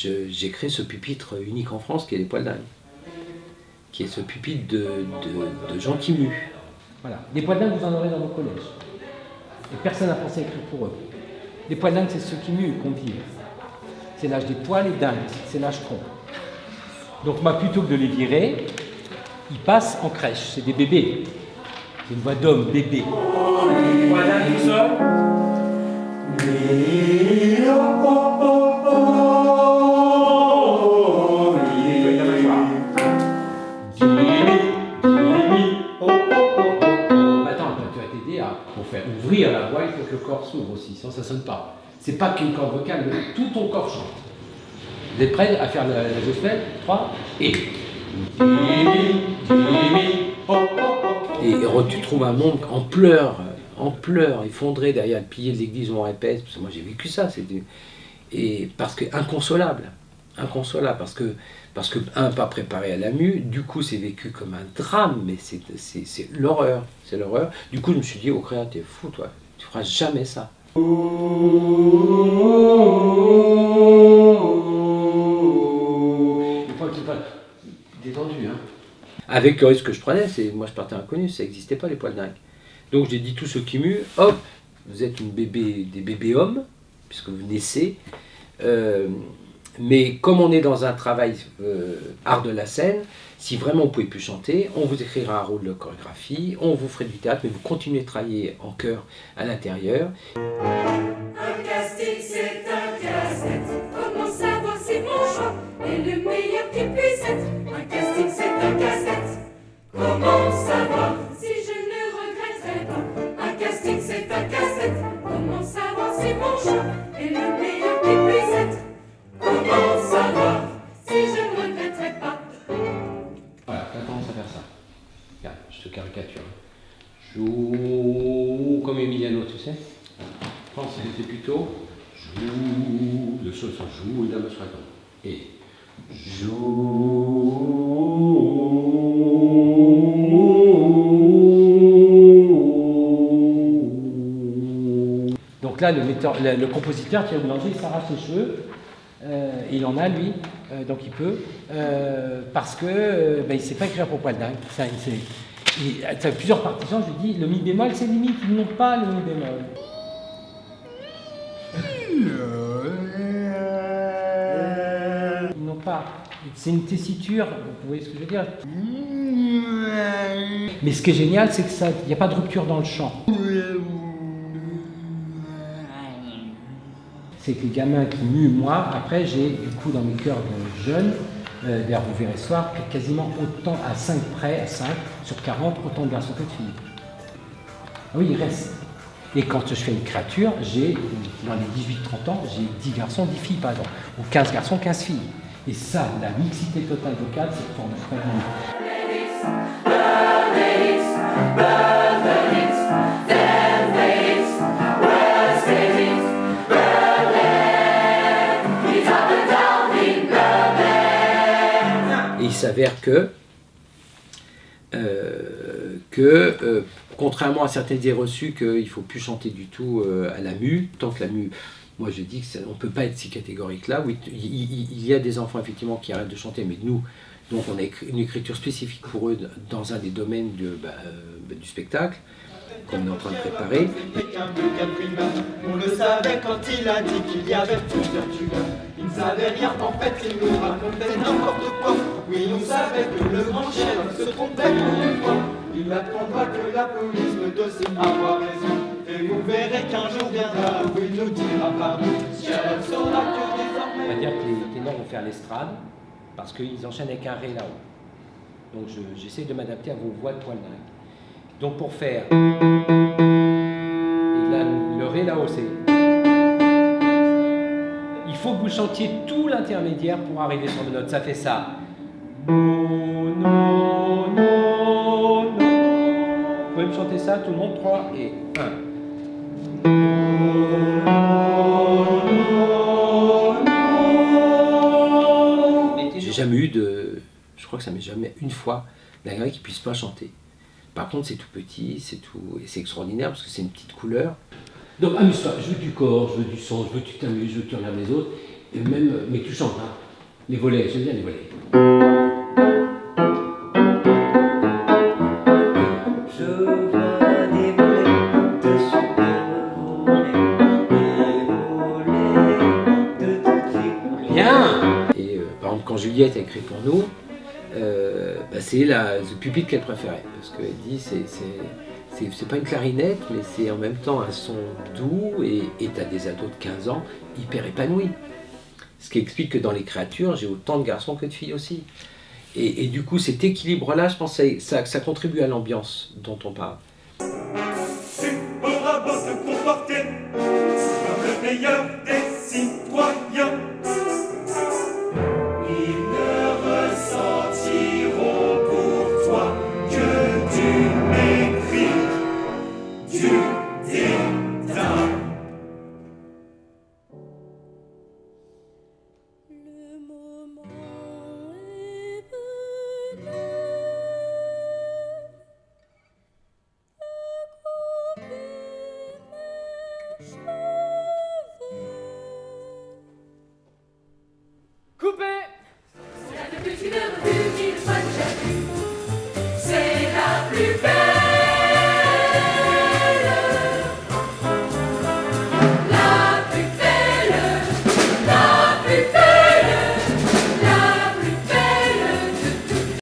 j'ai créé ce pupitre unique en France qui est les poils dingues, qui est ce pupitre de gens qui muent. Voilà. Des poils dingues, vous en aurez dans vos collèges. Et personne n'a pensé à écrire pour eux. Les poils dingues, c'est ceux qui muent et qu'on vive. C'est l'âge des poils et dingues, c'est l'âge tronc. Donc moi, plutôt que de les virer, ils passent en crèche, c'est des bébés. C'est une voix d'homme, bébé. Poils dingues, tout seul. Pour faire ouvrir la voix, il faut que le corps s'ouvre aussi, sinon ça ne sonne pas. C'est pas qu'une corde vocale, mais tout ton corps chante. Vous êtes prêts à faire la gospel? 3 et... Et tu trouves un monde en pleurs, effondré derrière le pilier de l'église où on répète, parce que moi j'ai vécu ça, et parce que inconsolable, parce que pas préparé à la mue, du coup c'est vécu comme un drame, mais c'est l'horreur, Du coup je me suis dit, oh créa, t'es fou toi, tu feras jamais ça. Il faut que tu sois détendu, hein. Avec le risque que je prenais, moi je partais inconnu, ça n'existait pas les poils dingues. Donc j'ai dit tous ceux qui muent, hop, vous êtes des bébés hommes, puisque vous naissez. Mais comme on est dans un travail art de la scène, si vraiment vous ne pouvez plus chanter, on vous écrira un rôle de chorégraphie, on vous ferait du théâtre, mais vous continuez de travailler en chœur à l'intérieur. Un casting, c'est un casse-tête. Comment savoir si mon choix est le meilleur qui puisse être? Un casting, c'est un casse-tête. Comment savoir si je ne regretterai pas? Un casting, c'est un casse-tête. Comment savoir si mon choix est le meilleur qui puisse être? Comment savoir si je ne regretterai pas? Voilà, on commence à faire ça. Regarde, je te caricature. Joue comme Emiliano, tu sais. Je pense que c'était plutôt joue, le sol sur joue et la main sur la corde. Et joue. Donc là, le compositeur, Thierry Boulanger, il s'arrache les cheveux. Il en a lui, donc il peut, parce que il ne sait pas écrire pour poil dingue. Ça a plusieurs partisans, je lui dis, le mi bémol c'est limite, ils n'ont pas le mi bémol. Ils n'ont pas. C'est une tessiture, vous voyez ce que je veux dire? Mais ce qui est génial, c'est qu'il n'y a pas de rupture dans le chant. C'est que les gamins qui muent, moi, après j'ai du coup dans mes chœurs de jeunes, d'ailleurs vous verrez ce soir, quasiment autant à 5 près, à 5 sur 40, autant de garçons que de filles. Ah oui, il reste. Et quand je fais une créature, j'ai, dans les 18-30 ans, j'ai 10 garçons, 10 filles par exemple, ou 15 garçons, 15 filles. Et ça, la mixité totale vocale, c'est formidable. Et il s'avère que contrairement à certaines idées reçues qu'il ne faut plus chanter du tout à la mue, tant que la mue, moi je dis qu'on ne peut pas être si catégorique là. Oui, il y a des enfants effectivement qui arrêtent de chanter, mais nous, donc on a une écriture spécifique pour eux dans un des domaines du spectacle qu'on est en train de préparer. On le savait quand il a dit qu'il y avait plusieurs tueurs. Il ne savait rien, en fait il nous racontait n'importe quoi. Oui, on savait que le grand chef se trompait pour une fois. Il n'attendra que la police me dossier avoir raison. Et vous verrez qu'un jour viendra où il nous dira pardon. Chef saura que désormais... On va dire que les ténors vont faire l'estrade, parce qu'ils enchaînent avec un ré là-haut. Donc j'essaie de m'adapter à vos voix de poil dingue. Donc pour faire... Et là, le ré là-haut, c'est... Il faut que vous chantiez tout l'intermédiaire pour arriver sur le note. Ça fait ça. No, no, no, no. Vous pouvez me chanter ça, tout le monde, 3 et 1. J'ai jamais eu de... Je crois que ça m'est jamais une fois d'un gars qui puisse pas chanter. Par contre, c'est tout petit, c'est tout... Et c'est extraordinaire parce que c'est une petite couleur. Donc amuse-toi, je veux du corps, je veux du son, je veux que tu t'amuses, je veux que tu regardes les autres. Et même, mais tu chantes, hein. Les volets, j'aime bien les volets. Je vois des volets, de superbes volets, des volets de toutes les couleurs. Bien. Et par exemple, quand Juliette a écrit pour nous, c'est le pupitre qu'elle préférait. Parce qu'elle dit c'est pas une clarinette, mais c'est en même temps un son doux et t'as des ados de 15 ans hyper épanouis. Ce qui explique que dans les créatures, j'ai autant de garçons que de filles aussi. Et du coup, cet équilibre-là, je pense que ça contribue à l'ambiance dont on parle. Tu auras beau te comporter comme le meilleur des